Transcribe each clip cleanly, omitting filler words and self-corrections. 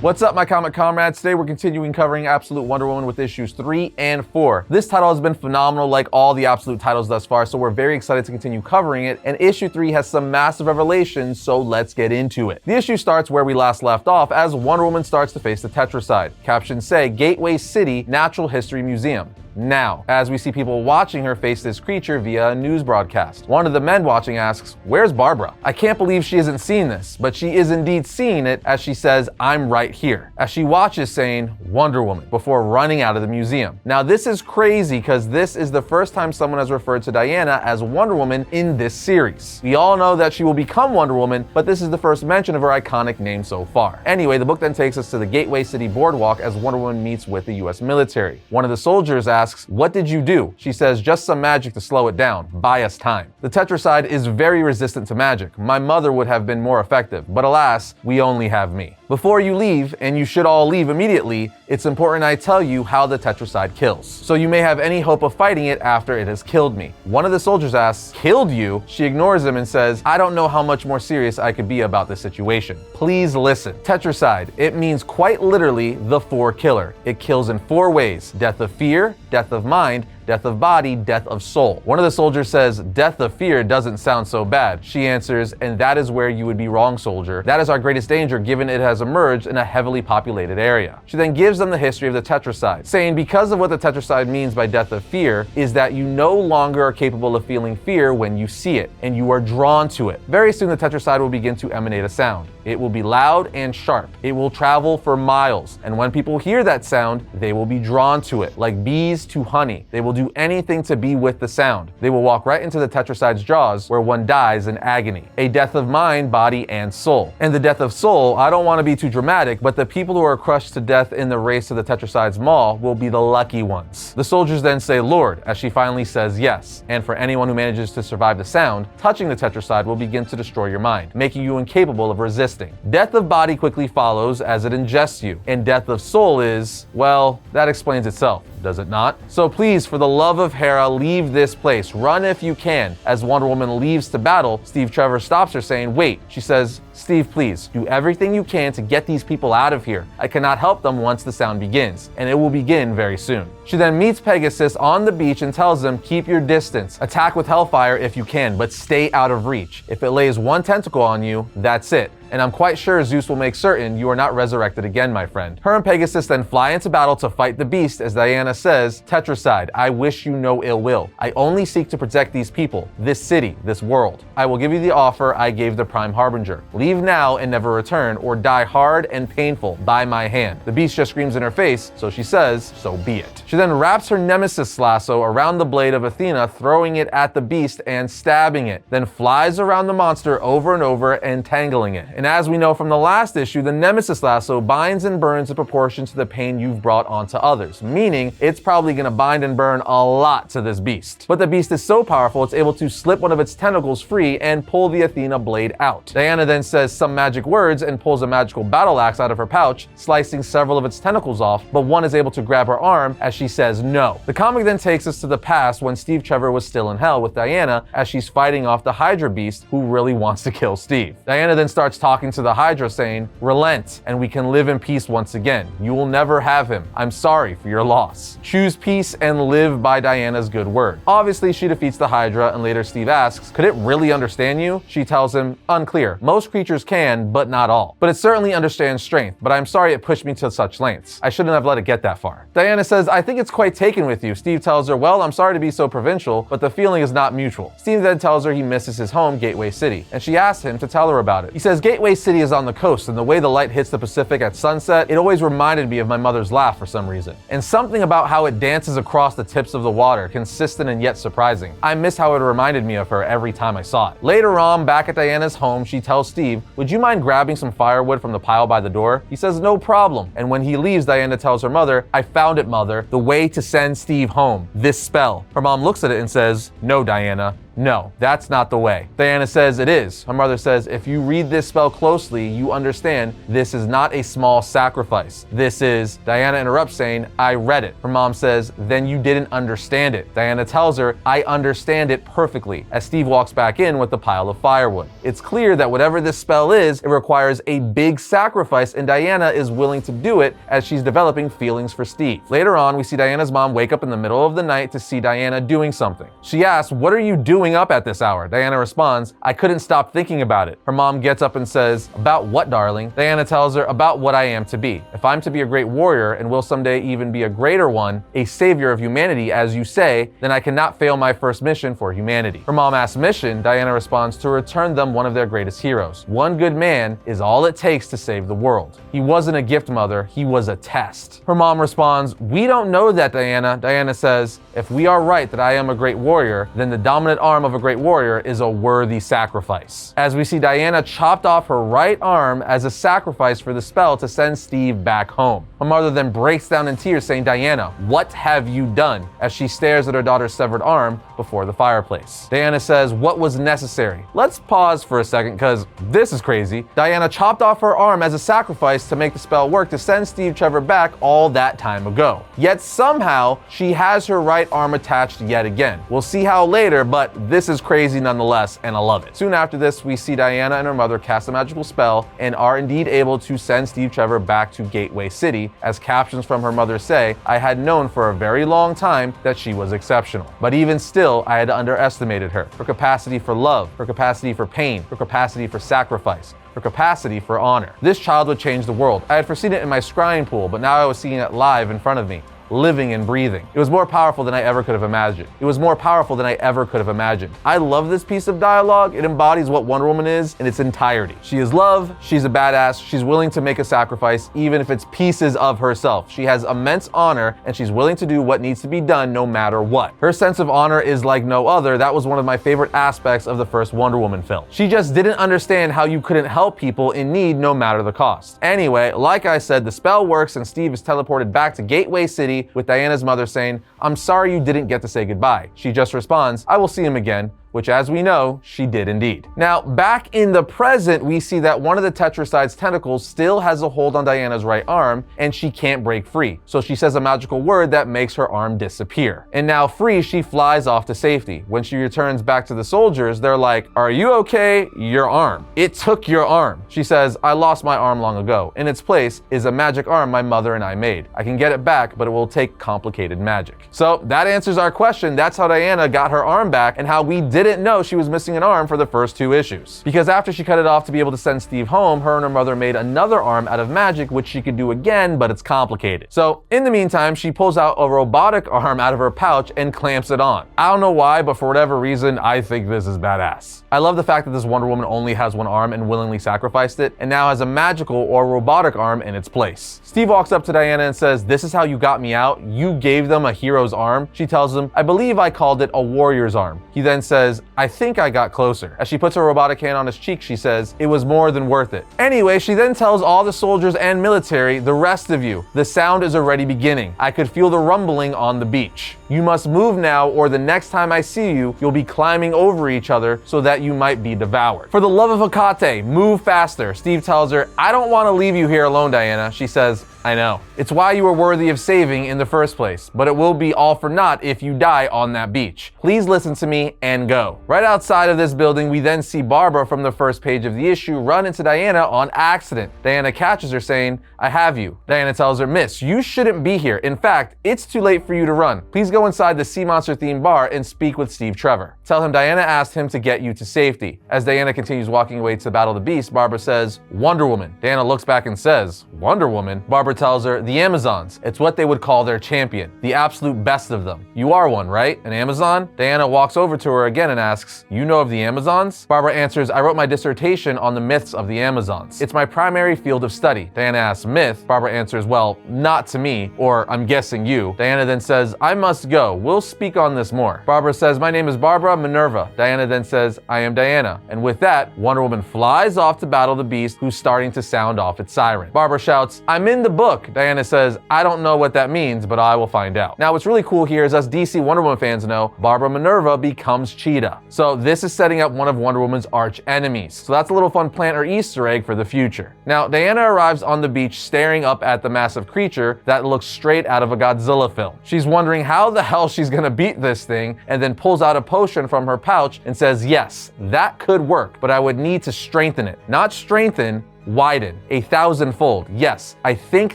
What's up, my comic comrades? Today we're continuing covering Absolute Wonder Woman with issues 3 and 4. This title has been phenomenal like all the Absolute titles thus far, so we're very excited to continue covering it, and issue 3 has some massive revelations, so let's get into it. The issue starts where we last left off as Wonder Woman starts to face the Tetracide. Captions say, Gateway City Natural History Museum. Now, as we see people watching her face this creature via a news broadcast. One of the men watching asks, "Where's Barbara?" I can't believe she hasn't seen this, but she is indeed seeing it as she says, "I'm right here," as she watches saying, "Wonder Woman," before running out of the museum. Now this is crazy because this is the first time someone has referred to Diana as Wonder Woman in this series. We all know that she will become Wonder Woman, but this is the first mention of her iconic name so far. Anyway, the book then takes us to the Gateway City Boardwalk as Wonder Woman meets with the US military. One of the soldiers asks, "What did you do?" She says, "Just some magic to slow it down. Buy us time." The Tetracide is very resistant to magic. My mother would have been more effective, but alas, we only have me. Before you leave, and you should all leave immediately, it's important I tell you how the Tetracide kills, so you may have any hope of fighting it after it has killed me. One of the soldiers asks, "Killed you?" She ignores him and says, "I don't know how much more serious I could be about this situation. Please listen. Tetracide, it means quite literally the 4 killer. It kills in 4 ways: death of fear, death of mind, death of body, death of soul. One of the soldiers says, "Death of fear doesn't sound so bad." She answers, "And that is where you would be wrong, soldier. That is our greatest danger given it has emerged in a heavily populated area." She then gives them the history of the Tetracide, saying because of what the Tetracide means by death of fear is that you no longer are capable of feeling fear when you see it, and you are drawn to it. Very soon the Tetracide will begin to emanate a sound. It will be loud and sharp. It will travel for miles, and when people hear that sound, they will be drawn to it, like bees to honey. They will do anything to be with the sound. They will walk right into the Tetracide's jaws, where one dies in agony. A death of mind, body, and soul. And the death of soul, I don't want to be too dramatic, but the people who are crushed to death in the race to the Tetracide's maw will be the lucky ones. The soldiers then say, "Lord," as she finally says yes. And for anyone who manages to survive the sound, touching the Tetracide will begin to destroy your mind, making you incapable of resisting. Death of body quickly follows as it ingests you, and death of soul is, well, that explains itself, does it not? So please, for the love of Hera, leave this place. Run if you can. As Wonder Woman leaves to battle, Steve Trevor stops her saying, "Wait." She says, "Steve, please, do everything you can to get these people out of here. I cannot help them once the sound begins, and it will begin very soon." She then meets Pegasus on the beach and tells him, "Keep your distance. Attack with Hellfire if you can, but stay out of reach. If it lays one tentacle on you, that's it. And I'm quite sure Zeus will make certain you are not resurrected again, my friend." Her and Pegasus then fly into battle to fight the beast as Diana says, "Tetracide, I wish you no ill will. I only seek to protect these people, this city, this world. I will give you the offer I gave the Prime Harbinger. Leave now and never return, or die hard and painful by my hand." The beast just screams in her face, so she says, "So be it." She then wraps her nemesis lasso around the blade of Athena, throwing it at the beast and stabbing it, then flies around the monster over and over, entangling it. And as we know from the last issue, the nemesis lasso binds and burns in proportion to the pain you've brought onto others, meaning it's probably going to bind and burn a lot to this beast. But the beast is so powerful it's able to slip one of its tentacles free and pull the Athena blade out. Diana then says some magic words and pulls a magical battle axe out of her pouch, slicing several of its tentacles off, but one is able to grab her arm as she says no. The comic then takes us to the past when Steve Trevor was still in hell with Diana as she's fighting off the Hydra Beast who really wants to kill Steve. Diana then starts talking to the Hydra saying, "Relent, and we can live in peace once again. You will never have him. I'm sorry for your loss. Choose peace and live by Diana's good word." Obviously, she defeats the Hydra, and later Steve asks, "Could it really understand you?" She tells him, "Unclear. Most creatures can, but not all. But it certainly understands strength, but I'm sorry it pushed me to such lengths. I shouldn't have let it get that far." Diana says, "I think it's quite taken with you." Steve tells her, "Well, I'm sorry to be so provincial, but the feeling is not mutual." Steve then tells her he misses his home, Gateway City, and she asks him to tell her about it. He says, "Gateway City is on the coast, and the way the light hits the Pacific at sunset, it always reminded me of my mother's laugh for some reason. And something about how it dances across the tips of the water, consistent and yet surprising. I miss how it reminded me of her every time I saw it." Later on, back at Diana's home, she tells Steve, "Would you mind grabbing some firewood from the pile by the door?" He says, "No problem." And when he leaves, Diana tells her mother, "I found it, mother. The way to send Steve home. This spell." Her mom looks at it and says, "No, Diana, no, that's not the way. Diana says it is. Her mother says, if you read this spell closely, you understand this is not a small sacrifice. This is, Diana interrupts saying, I read it. Her mom says, then you didn't understand it. Diana tells her, I understand it perfectly, as Steve walks back in with the pile of firewood. It's clear that whatever this spell is, it requires a big sacrifice, and Diana is willing to do it as she's developing feelings for Steve. Later on, we see Diana's mom wake up in the middle of the night to see Diana doing something. She asks, what are you doing up at this hour? Diana responds, I couldn't stop thinking about it. Her mom gets up and says, about what, darling? Diana tells her, about what I am to be. If I'm to be a great warrior and will someday even be a greater one, a savior of humanity, as you say, then I cannot fail my first mission for humanity. Her mom asks mission, Diana responds, to return them one of their greatest heroes. One good man is all it takes to save the world. He wasn't a gift, mother, he was a test. Her mom responds, we don't know that, Diana. Diana says, if we are right that I am a great warrior, then the dominant arm of a great warrior is a worthy sacrifice. As we see Diana chopped off her right arm as a sacrifice for the spell to send Steve back home. Her mother then breaks down in tears saying, Diana, what have you done? As she stares at her daughter's severed arm before the fireplace. Diana says, what was necessary? Let's pause for a second because this is crazy. Diana chopped off her arm as a sacrifice to make the spell work to send Steve Trevor back all that time ago. Yet somehow she has her right arm attached yet again. We'll see how later, but this is crazy nonetheless, and I love it. Soon after this, we see Diana and her mother cast a magical spell and are indeed able to send Steve Trevor back to Gateway City. As captions from her mother say, I had known for a very long time that she was exceptional. But even still, I had underestimated her. Her capacity for love, her capacity for pain, her capacity for sacrifice, her capacity for honor. This child would change the world. I had foreseen it in my scrying pool, but now I was seeing it live in front of me, living and breathing. It was more powerful than I ever could have imagined. It was more powerful than I ever could have imagined. I love this piece of dialogue. It embodies what Wonder Woman is in its entirety. She is love, she's a badass, she's willing to make a sacrifice, even if it's pieces of herself. She has immense honor, and she's willing to do what needs to be done no matter what. Her sense of honor is like no other. That was one of my favorite aspects of the first Wonder Woman film. She just didn't understand how you couldn't help people in need no matter the cost. Anyway, like I said, the spell works and Steve is teleported back to Gateway City with Diana's mother saying, I'm sorry you didn't get to say goodbye. She just responds, I will see him again, which as we know, she did indeed. Now, back in the present, we see that one of the Tetracide's tentacles still has a hold on Diana's right arm, and she can't break free. So she says a magical word that makes her arm disappear. And now free, she flies off to safety. When she returns back to the soldiers, they're like, are you okay? Your arm. It took your arm. She says, I lost my arm long ago. In its place is a magic arm my mother and I made. I can get it back, but it will take complicated magic. So that answers our question. That's how Diana got her arm back and how we didn't know she was missing an arm for the first 2 issues. Because after she cut it off to be able to send Steve home, her and her mother made another arm out of magic, which she could do again, but it's complicated. So in the meantime, she pulls out a robotic arm out of her pouch and clamps it on. I don't know why, but for whatever reason, I think this is badass. I love the fact that this Wonder Woman only has one arm and willingly sacrificed it, and now has a magical or robotic arm in its place. Steve walks up to Diana and says, this is how you got me out? You gave them a hero's arm? She tells him, I believe I called it a warrior's arm. He then says, I think I got closer. As she puts her robotic hand on his cheek, she says, it was more than worth it. Anyway, she then tells all the soldiers and military, the rest of you, the sound is already beginning. I could feel the rumbling on the beach. You must move now, or the next time I see you, you'll be climbing over each other so that you might be devoured. For the love of Hecate, move faster. Steve tells her, I don't want to leave you here alone, Diana. She says, I know. It's why you were worthy of saving in the first place, but it will be all for naught if you die on that beach. Please listen to me and go. Right outside of this building, we then see Barbara from the first page of the issue run into Diana on accident. Diana catches her saying, I have you. Diana tells her, Miss, you shouldn't be here. In fact, it's too late for you to run. Please go inside the Sea Monster themed bar and speak with Steve Trevor. Tell him Diana asked him to get you to safety. As Diana continues walking away to battle the beast, Barbara says, Wonder Woman. Diana looks back and says, Wonder Woman? Barbara tells her, the Amazons. It's what they would call their champion, the absolute best of them. You are one, right? An Amazon? Diana walks over to her again and asks, you know of the Amazons? Barbara answers, I wrote my dissertation on the myths of the Amazons. It's my primary field of study. Diana asks, myth? Barbara answers, well, not to me, or I'm guessing you. Diana then says, I must go. We'll speak on this more. Barbara says, my name is Barbara Minerva. Diana then says, I am Diana. And with that, Wonder Woman flies off to battle the beast, who's starting to sound off its siren. Barbara shouts, I'm in the book. Diana says, I don't know what that means, but I will find out. Now, what's really cool here is us DC Wonder Woman fans know Barbara Minerva becomes Cheetah. Cheetah. So this is setting up one of Wonder Woman's arch enemies. So that's a little fun plant or Easter egg for the future. Now, Diana arrives on the beach staring up at the massive creature that looks straight out of a Godzilla film. She's wondering how the hell she's gonna beat this thing, and then pulls out a potion from her pouch and says, yes, that could work, but I would need to strengthen it. Not strengthen, widen, 1,000-fold. Yes, I think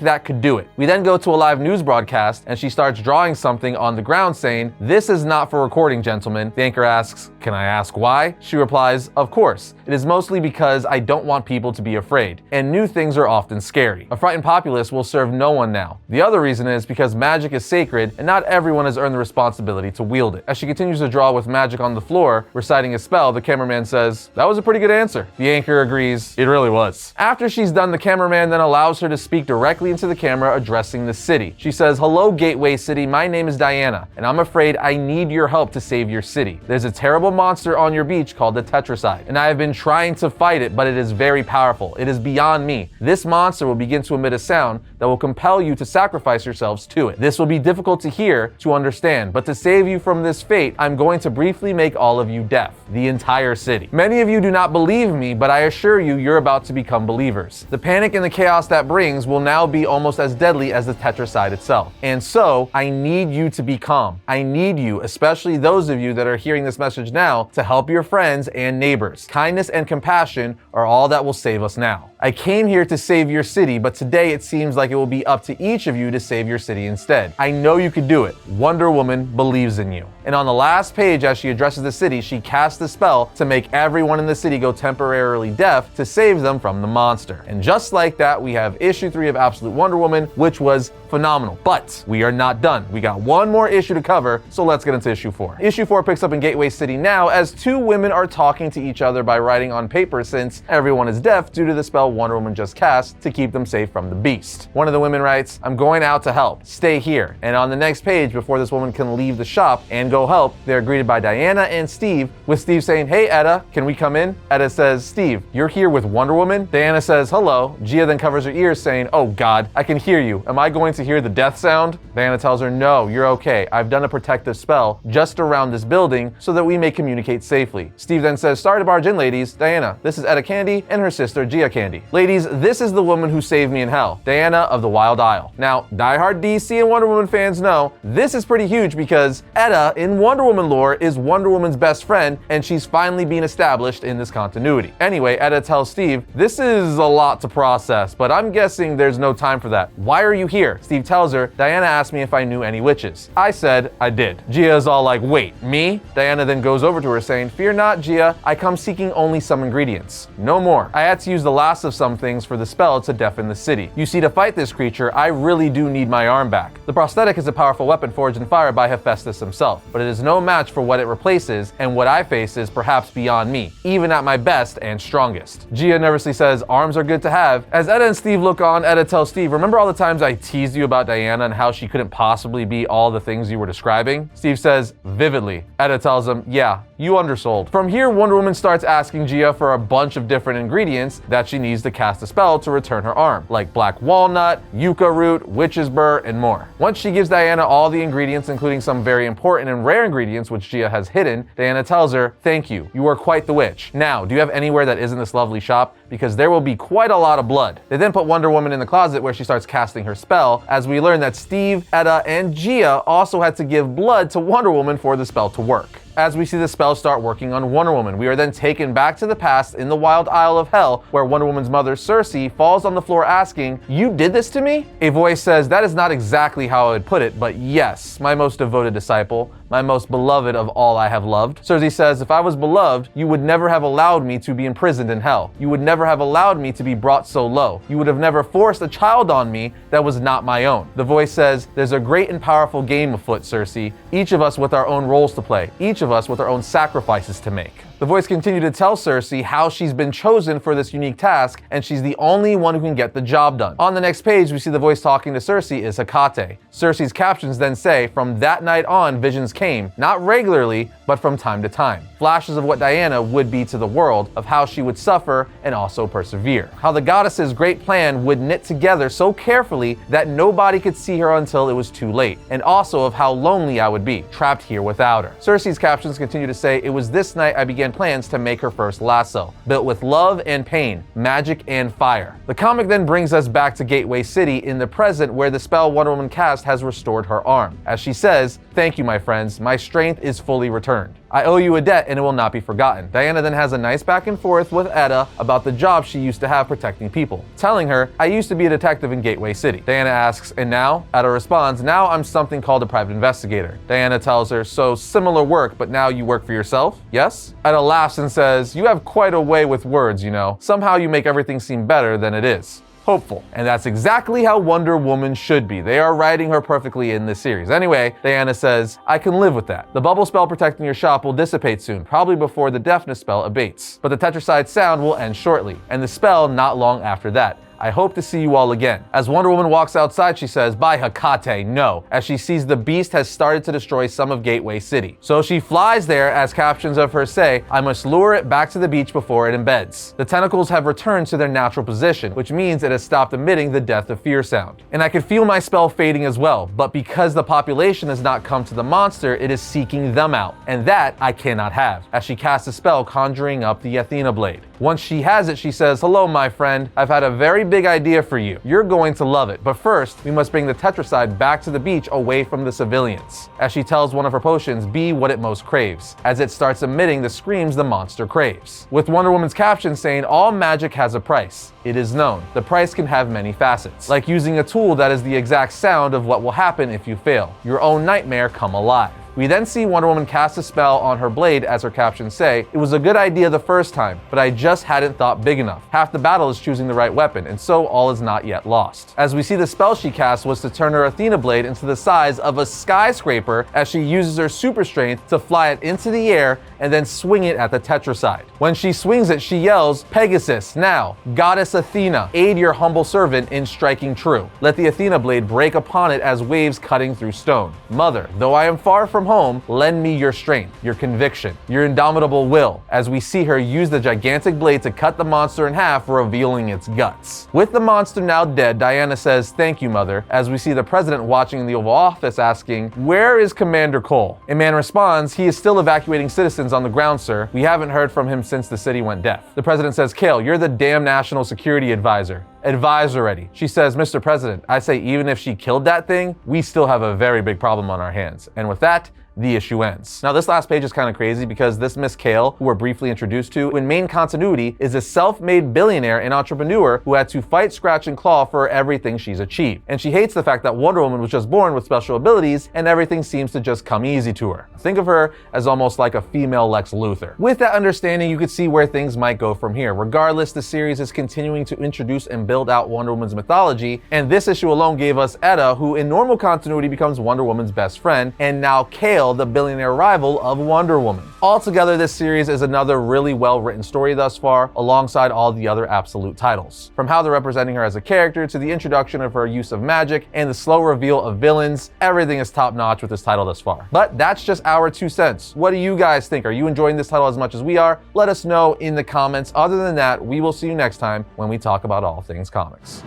that could do it. We then go to a live news broadcast and she starts drawing something on the ground saying, this is not for recording, gentlemen. The anchor asks, can I ask why? She replies, of course. It is mostly because I don't want people to be afraid, and new things are often scary. A frightened populace will serve no one now. The other reason is because magic is sacred and not everyone has earned the responsibility to wield it. As she continues to draw with magic on the floor, reciting a spell, the cameraman says, that was a pretty good answer. The anchor agrees, it really was. After she's done, the cameraman then allows her to speak directly into the camera, addressing the city. She says, hello, Gateway City. My name is Diana, and I'm afraid I need your help to save your city. There's a terrible monster on your beach called the Tetracide, and I have been trying to fight it, but it is very powerful. It is beyond me. This monster will begin to emit a sound that will compel you to sacrifice yourselves to it. This will be difficult to hear, to understand, but to save you from this fate, I'm going to briefly make all of you deaf. The entire city. Many of you do not believe me, but I assure you, you're about to become believers. The panic and the chaos that brings will now be almost as deadly as the Tetracide itself. And so, I need you to be calm. I need you, especially those of you that are hearing this message now, to help your friends and neighbors. Kindness and compassion are all that will save us now. I came here to save your city, but today it seems like it will be up to each of you to save your city instead. I know you could do it. Wonder Woman believes in you. And on the last page, as she addresses the city, she casts the spell to make everyone in the city go temporarily deaf to save them from the monster. And just like that, we have issue 3 of Absolute Wonder Woman, which was phenomenal. But we are not done. We got one more issue to cover, so let's get into issue 4. Issue 4 picks up in Gateway City now as two women are talking to each other by writing on paper, since everyone is deaf due to the spell Wonder Woman just cast to keep them safe from the beast. One of the women writes, I'm going out to help. Stay here. And on the next page, before this woman can leave the shop and go help, they're greeted by Diana and Steve, with Steve saying, hey Etta, can we come in? Etta says, Steve, you're here with Wonder Woman? Diana says, hello. Gia then covers her ears saying, oh God, I can hear you. Am I going to hear the death sound? Diana tells her, no, you're okay. I've done a protective spell just around this building so that we may communicate safely. Steve then says, sorry to barge in, ladies. Diana, this is Etta Candy and her sister Etta Candy. Ladies, this is the woman who saved me in hell, Diana of the Wild Isle. Now, diehard DC and Wonder Woman fans know this is pretty huge because Etta in Wonder Woman lore is Wonder Woman's best friend, and she's finally being established in this continuity. Anyway, Etta tells Steve, this is a lot to process, but I'm guessing there's no time for that. Why are you here? Steve tells her, Diana asked me if I knew any witches. I said I did. Gia is all like, wait, me? Diana then goes over to her saying, fear not, Gia, I come seeking only some ingredients. No more. I had to use the last of some things for the spell to deafen the city. You see, to fight this creature, I really do need my arm back. The prosthetic is a powerful weapon forged in fire by Hephaestus himself, but it is no match for what it replaces, and what I face is perhaps beyond me, even at my best and strongest. Gia nervously says, arms are good to have. As Etta and Steve look on, Etta tells Steve, remember all the times I teased you about Diana and how she couldn't possibly be all the things you were describing? Steve says, vividly. Etta tells him, yeah, you undersold. From here, Wonder Woman starts asking Gia for a bunch of different ingredients that she needs to cast a spell to return her arm, like black walnut, yucca root, witch's burr, and more. Once she gives Diana all the ingredients, including some very important and rare ingredients which Gia has hidden, Diana tells her, thank you, you are quite the witch. Now, do you have anywhere that isn't this lovely shop? Because there will be quite a lot of blood. They then put Wonder Woman in the closet where she starts casting her spell, as we learn that Steve, Etta, and Gia also had to give blood to Wonder Woman for the spell to work. As we see the spell start working on Wonder Woman, we are then taken back to the past in the Wild Isle of Hell, where Wonder Woman's mother, Circe, falls on the floor asking, you did this to me? A voice says, that is not exactly how I would put it, but yes, my most devoted disciple, my most beloved of all I have loved. Circe says, if I was beloved, you would never have allowed me to be imprisoned in hell. You would never have allowed me to be brought so low. You would have never forced a child on me that was not my own. The voice says, there's a great and powerful game afoot, Circe, each of us with our own roles to play, each of us with our own sacrifices to make. The voice continued to tell Cersei how she's been chosen for this unique task, and she's the only one who can get the job done. On the next page, we see the voice talking to Cersei is Hecate. Cersei's captions then say, from that night on, visions came, not regularly, but from time to time. Flashes of what Diana would be to the world, of how she would suffer and also persevere. How the goddess's great plan would knit together so carefully that nobody could see her until it was too late. And also of how lonely I would be, trapped here without her. Cersei's captions continue to say, it was this night I began plans to make her first lasso, built with love and pain, magic and fire. The comic then brings us back to Gateway City in the present, where the spell Wonder Woman cast has restored her arm. As she says, thank you my friends, my strength is fully returned. I owe you a debt and it will not be forgotten. Diana then has a nice back and forth with Etta about the job she used to have protecting people, telling her, I used to be a detective in Gateway City. Diana asks, and now? Etta responds, now I'm something called a private investigator. Diana tells her, so similar work, but now you work for yourself? Yes? Etta laughs and says, you have quite a way with words, you know. Somehow you make everything seem better than it is. Hopeful. And that's exactly how Wonder Woman should be. They are writing her perfectly in this series. Anyway, Diana says, I can live with that. The bubble spell protecting your shop will dissipate soon, probably before the deafness spell abates. But the Tetracide sound will end shortly, and the spell not long after that. I hope to see you all again. As Wonder Woman walks outside, she says, bye Hecate, no, as she sees the beast has started to destroy some of Gateway City. So she flies there, as captions of her say, I must lure it back to the beach before it embeds. The tentacles have returned to their natural position, which means it has stopped emitting the death of fear sound. And I can feel my spell fading as well, but because the population has not come to the monster, it is seeking them out, and that I cannot have, as she casts a spell conjuring up the Athena blade. Once she has it, she says, hello my friend, I've had a very big idea for you. You're going to love it, but first, we must bring the Tetracide back to the beach away from the civilians. As she tells one of her potions, be what it most craves, as it starts emitting the screams the monster craves. With Wonder Woman's caption saying, all magic has a price. It is known. The price can have many facets, like using a tool that is the exact sound of what will happen if you fail. Your own nightmare come alive. We then see Wonder Woman cast a spell on her blade, as her captions say, it was a good idea the first time, but I just hadn't thought big enough. Half the battle is choosing the right weapon, and so all is not yet lost. As we see, the spell she cast was to turn her Athena blade into the size of a skyscraper, as she uses her super strength to fly it into the air and then swing it at the Tetracide. When she swings it, she yells, Pegasus, now, Goddess Athena, aid your humble servant in striking true. Let the Athena blade break upon it as waves cutting through stone. Mother, though I am far from home, lend me your strength, your conviction, your indomitable will, as we see her use the gigantic blade to cut the monster in half, revealing its guts. With the monster now dead, Diana says, thank you, Mother, as we see the president watching in the Oval Office asking, where is Commander Cole? A man responds, he is still evacuating citizens on the ground, sir. We haven't heard from him since the city went deaf. The president says, Cale, you're the damn national security advisor. Advise already. She says, Mr. President, I say even if she killed that thing, we still have a very big problem on our hands. And with that, the issue ends. Now this last page is kind of crazy because this Miss Cale, who we're briefly introduced to in main continuity, is a self-made billionaire and entrepreneur who had to fight, scratch, and claw for everything she's achieved. And she hates the fact that Wonder Woman was just born with special abilities and everything seems to just come easy to her. Think of her as almost like a female Lex Luthor. With that understanding, you could see where things might go from here. Regardless, the series is continuing to introduce and build out Wonder Woman's mythology, and this issue alone gave us Etta, who in normal continuity becomes Wonder Woman's best friend, and now Cale, the billionaire rival of Wonder Woman. Altogether, this series is another really well-written story thus far, alongside all the other absolute titles. From how they're representing her as a character, to the introduction of her use of magic, and the slow reveal of villains, everything is top-notch with this title thus far. But that's just our 2 cents. What do you guys think? Are you enjoying this title as much as we are? Let us know in the comments. Other than that, we will see you next time when we talk about all things comics.